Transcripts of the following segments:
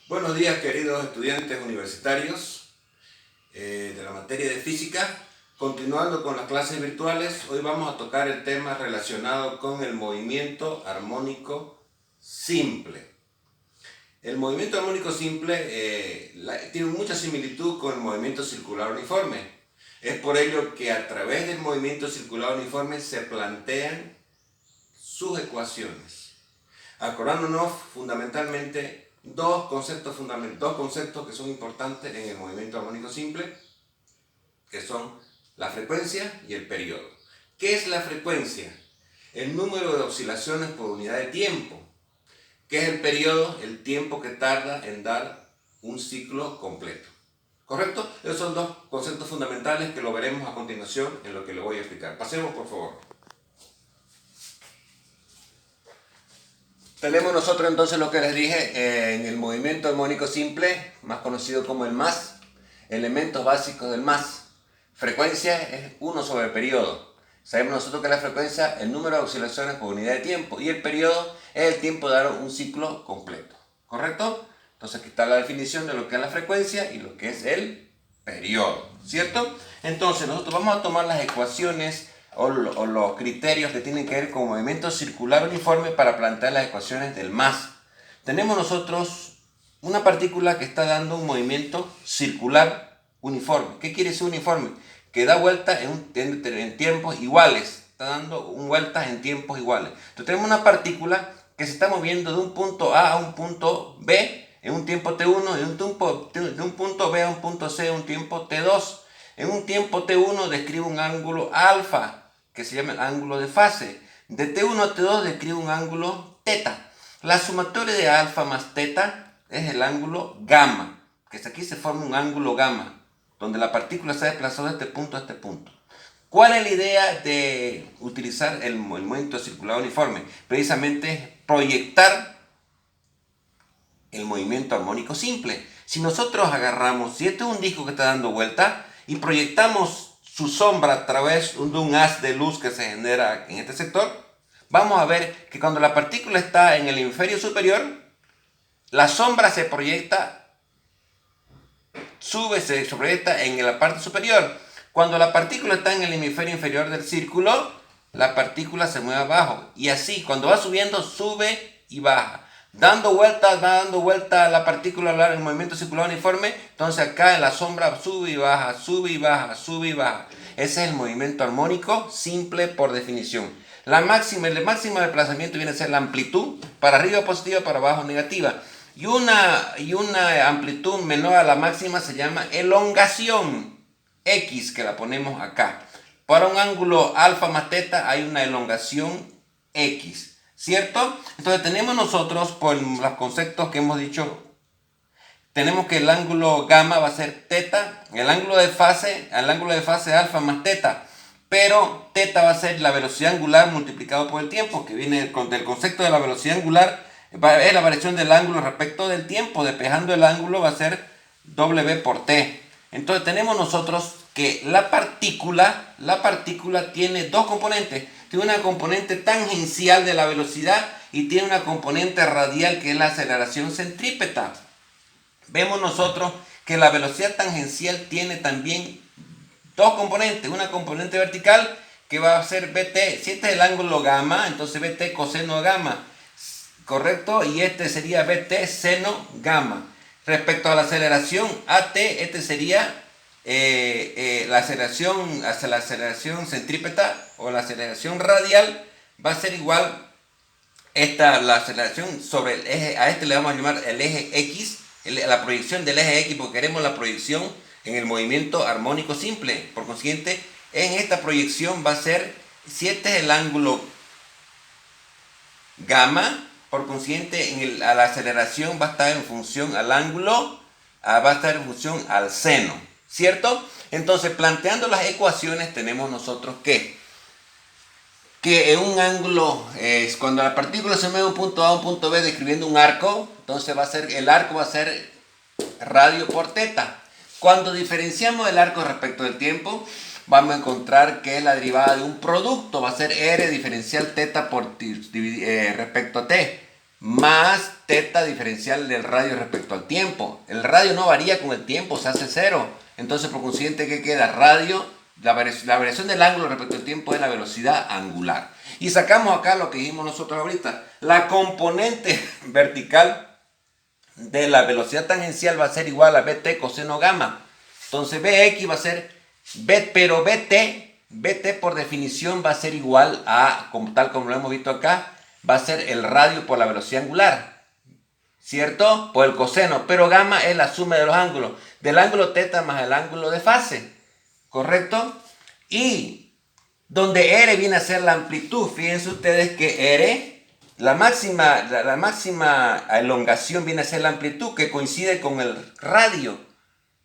Buenos días, queridos estudiantes universitarios de la materia de física. Continuando con las clases virtuales, hoy vamos a tocar el tema relacionado con el movimiento armónico simple. El movimiento armónico simple tiene mucha similitud con el movimiento circular uniforme. Es por ello que a través del movimiento circular uniforme se plantean sus ecuaciones, acordándonos fundamentalmente dos conceptos que son importantes en el movimiento armónico simple, que son la frecuencia y el periodo. ¿Qué es la frecuencia? El número de oscilaciones por unidad de tiempo. ¿Qué es el periodo? El tiempo que tarda en dar un ciclo completo. ¿Correcto? Esos son dos conceptos fundamentales que lo veremos a continuación en lo que le voy a explicar. Pasemos, por favor. Tenemos nosotros entonces lo que les dije en el movimiento armónico simple, más conocido como el MAS, elementos básicos del MAS. Frecuencia es 1 sobre periodo. Sabemos nosotros que la frecuencia es el número de oscilaciones por unidad de tiempo y el periodo es el tiempo de dar un ciclo completo. ¿Correcto? Entonces aquí está la definición de lo que es la frecuencia y lo que es el periodo. ¿Cierto? Entonces nosotros vamos a tomar las ecuaciones o los criterios que tienen que ver con movimiento circular uniforme para plantear las ecuaciones del MAS. Tenemos nosotros una partícula que está dando un movimiento circular uniforme. ¿Qué quiere decir uniforme? Que da vueltas en tiempos iguales. Está dando vueltas en tiempos iguales. Entonces tenemos una partícula que se está moviendo de un punto A a un punto B en un tiempo T1, de un punto B a un punto C en un tiempo T2. En un tiempo T1 describe un ángulo alfa, que se llama el ángulo de fase. De T1 a T2 describe un ángulo teta. La sumatoria de alfa más teta es el ángulo gamma, que aquí se forma un ángulo gamma, donde la partícula se ha desplazado de este punto a este punto. ¿Cuál es la idea de utilizar el movimiento circular uniforme? Precisamente proyectar el movimiento armónico simple. Si nosotros agarramos, si este es un disco que está dando vuelta y proyectamos su sombra a través de un haz de luz que se genera en este sector, vamos a ver que cuando la partícula está en el hemisferio superior, la sombra se proyecta, se proyecta en la parte superior. Cuando la partícula está en el hemisferio inferior del círculo, la partícula se mueve abajo. Y así, cuando va subiendo, sube y baja. Dando vuelta la partícula en el movimiento circular uniforme, entonces acá en la sombra sube y baja, sube y baja, sube y baja. Ese es el movimiento armónico simple por definición. El máximo desplazamiento viene a ser la amplitud, para arriba positiva, para abajo negativa. Y una amplitud menor a la máxima se llama elongación, X, que la ponemos acá. Para un ángulo alfa más teta hay una elongación X. ¿Cierto? Entonces tenemos nosotros, por los conceptos que hemos dicho, tenemos que el ángulo gamma va a ser teta, el ángulo de fase alfa más teta, pero teta va a ser la velocidad angular multiplicado por el tiempo, que viene del concepto de la velocidad angular, es la variación del ángulo respecto del tiempo, despejando el ángulo va a ser W por T. Entonces tenemos nosotros que la partícula tiene dos componentes. Tiene una componente tangencial de la velocidad y tiene una componente radial que es la aceleración centrípeta. Vemos nosotros que la velocidad tangencial tiene también dos componentes. Una componente vertical que va a ser BT. Si este es el ángulo gamma, entonces BT coseno gamma. ¿Correcto? Y este sería BT seno gamma. Respecto a la aceleración AT, este sería la aceleración centrípeta o la aceleración radial va a ser igual la aceleración sobre el eje, a este le vamos a llamar el eje X, la proyección del eje X, porque queremos la proyección en el movimiento armónico simple. Por consiguiente, en esta proyección va a ser, si este es el ángulo gamma, por consiguiente a la aceleración va a estar en función al ángulo, va a estar en función al seno. ¿Cierto? Entonces, planteando las ecuaciones, tenemos nosotros que en un ángulo, cuando la partícula se mueve de un punto A a un punto B describiendo un arco, entonces el arco va a ser radio por teta. Cuando diferenciamos el arco respecto del tiempo, vamos a encontrar que es la derivada de un producto, va a ser R diferencial teta por respecto a T. más teta diferencial del radio respecto al tiempo. El radio no varía con el tiempo, se hace cero. Entonces, por consiguiente, ¿qué queda? Radio, la variación del ángulo respecto al tiempo es la velocidad angular. Y sacamos acá lo que dijimos nosotros ahorita. La componente vertical de la velocidad tangencial va a ser igual a BT coseno gamma. Entonces, BX va a ser B, pero BT por definición va a ser igual a, tal como lo hemos visto acá, va a ser el radio por la velocidad angular, ¿cierto? Por el coseno, pero gamma es la suma de los ángulos, del ángulo teta más el ángulo de fase, ¿correcto? Y donde R viene a ser la amplitud, fíjense ustedes que R, la máxima elongación viene a ser la amplitud que coincide con el radio,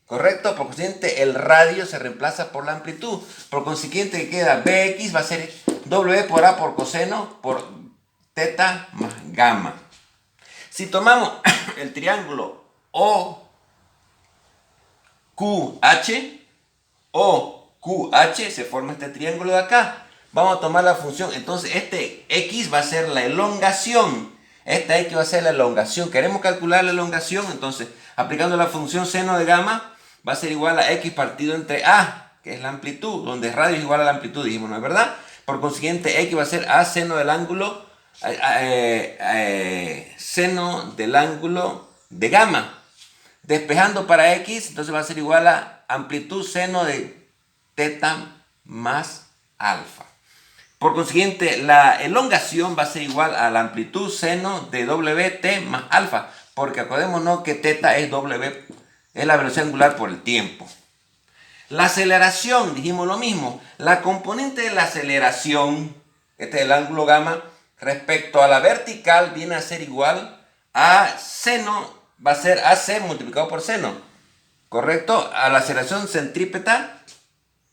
¿correcto? Por consiguiente, el radio se reemplaza por la amplitud. Por consiguiente, queda Bx va a ser W por A por coseno por teta más gamma. Si tomamos el triángulo OQH, se forma este triángulo de acá. Vamos a tomar la función. Entonces, este X va a ser la elongación. Esta X va a ser la elongación. Queremos calcular la elongación. Entonces, aplicando la función seno de gamma, va a ser igual a X partido entre A, que es la amplitud, donde radio es igual a la amplitud, dijimos, ¿no es verdad? Por consiguiente, X va a ser A seno del ángulo, seno del ángulo de gamma. Despejando para X, entonces va a ser igual a amplitud seno de teta más alfa. Por consiguiente, la elongación va a ser igual a la amplitud seno de WT más alfa, porque acordémonos que teta es W, es la velocidad angular por el tiempo. La aceleración, dijimos lo mismo. La componente de la aceleración, este es el ángulo gamma, respecto a la vertical viene a ser igual a seno, va a ser AC multiplicado por seno. ¿Correcto? A la aceleración centrípeta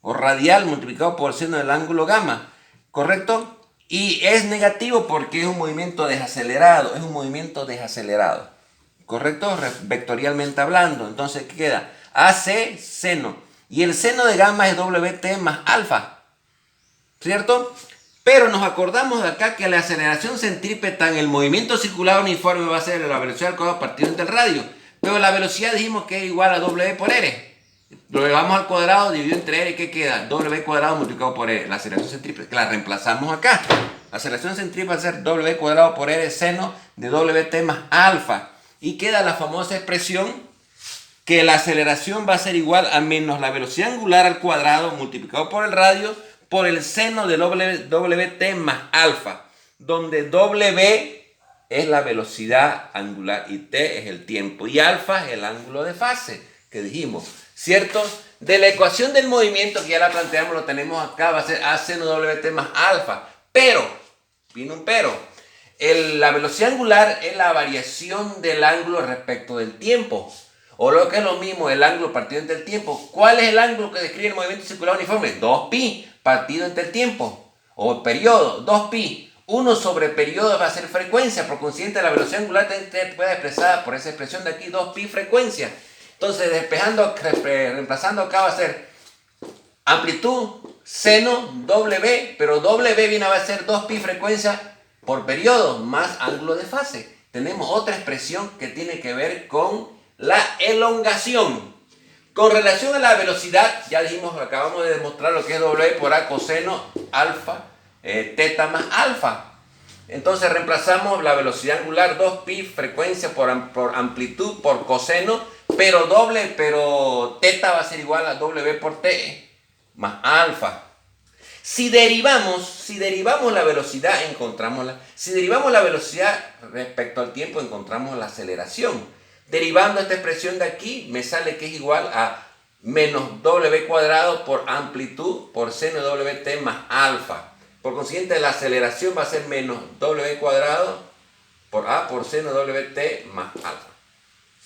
o radial multiplicado por seno del ángulo gamma. ¿Correcto? Y es negativo porque es un movimiento desacelerado. Es un movimiento desacelerado. ¿Correcto? Vectorialmente hablando. Entonces, ¿qué queda? AC seno. Y el seno de gamma es WT más alfa. ¿Cierto? Pero nos acordamos de acá que la aceleración centrípeta en el movimiento circular uniforme va a ser la velocidad al cuadrado partido entre el radio. Pero la velocidad dijimos que es igual a W por R. Lo llevamos al cuadrado dividido entre R. ¿Qué queda? W cuadrado multiplicado por R. La aceleración centrípeta, que la reemplazamos acá. La aceleración centrípeta va a ser W cuadrado por R seno de WT más alfa. Y queda la famosa expresión que la aceleración va a ser igual a menos la velocidad angular al cuadrado multiplicado por el radio por el seno de WT más alfa, donde W es la velocidad angular y T es el tiempo y alfa es el ángulo de fase que dijimos, ¿cierto? De la ecuación del movimiento que ya la planteamos, lo tenemos acá, va a ser A seno WT más alfa, pero, vino un pero. La velocidad angular es la variación del ángulo respecto del tiempo. O lo que es lo mismo, el ángulo partido entre el tiempo. ¿Cuál es el ángulo que describe el movimiento circular uniforme? 2pi partido entre el tiempo. O periodo, 2pi. 1 sobre periodo va a ser frecuencia. Por consiguiente, la velocidad angular puede ser expresada por esa expresión de aquí, 2pi frecuencia. Entonces, reemplazando acá va a ser amplitud, seno, W. Pero W viene a ser 2pi frecuencia por periodo más ángulo de fase. Tenemos otra expresión que tiene que ver con la elongación. Con relación a la velocidad, ya dijimos, acabamos de demostrar lo que es W por A coseno alfa, teta más alfa. Entonces reemplazamos la velocidad angular 2pi frecuencia por amplitud por coseno, pero teta va a ser igual a W por T más alfa. Si derivamos la velocidad, si derivamos la velocidad respecto al tiempo, encontramos la aceleración. Derivando esta expresión de aquí, me sale que es igual a menos W cuadrado por amplitud por seno de WT más alfa. Por consiguiente, la aceleración va a ser menos W cuadrado por A por seno de WT más alfa.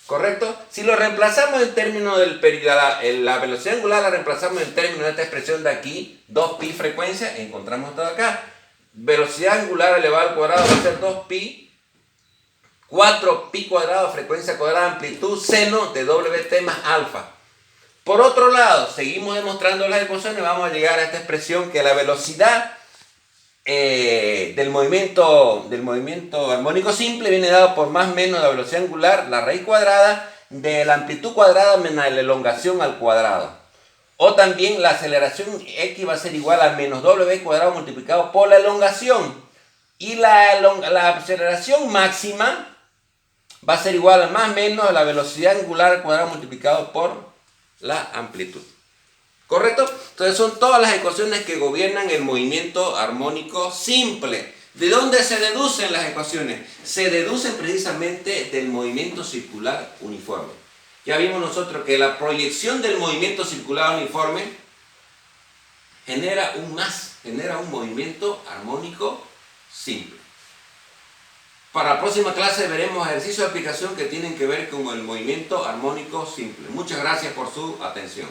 ¿Correcto? Si lo reemplazamos en términos del periodo, la velocidad angular la reemplazamos en términos de esta expresión de aquí, 2pi frecuencia, encontramos todo acá. Velocidad angular elevado al cuadrado va a ser 2pi, 4pi cuadrado, frecuencia cuadrada, amplitud, seno de WT más alfa. Por otro lado, seguimos demostrando las ecuaciones y vamos a llegar a esta expresión que la velocidad del movimiento armónico simple viene dado por más menos la velocidad angular, la raíz cuadrada de la amplitud cuadrada menos la elongación al cuadrado. O también la aceleración x va a ser igual a menos w cuadrado multiplicado por la elongación. Y la aceleración máxima va a ser igual a más menos la velocidad angular al cuadrado multiplicado por la amplitud. ¿Correcto? Entonces son todas las ecuaciones que gobiernan el movimiento armónico simple. ¿De dónde se deducen las ecuaciones? Se deducen precisamente del movimiento circular uniforme. Ya vimos nosotros que la proyección del movimiento circular uniforme genera un movimiento armónico simple. Para la próxima clase veremos ejercicios de aplicación que tienen que ver con el movimiento armónico simple. Muchas gracias por su atención.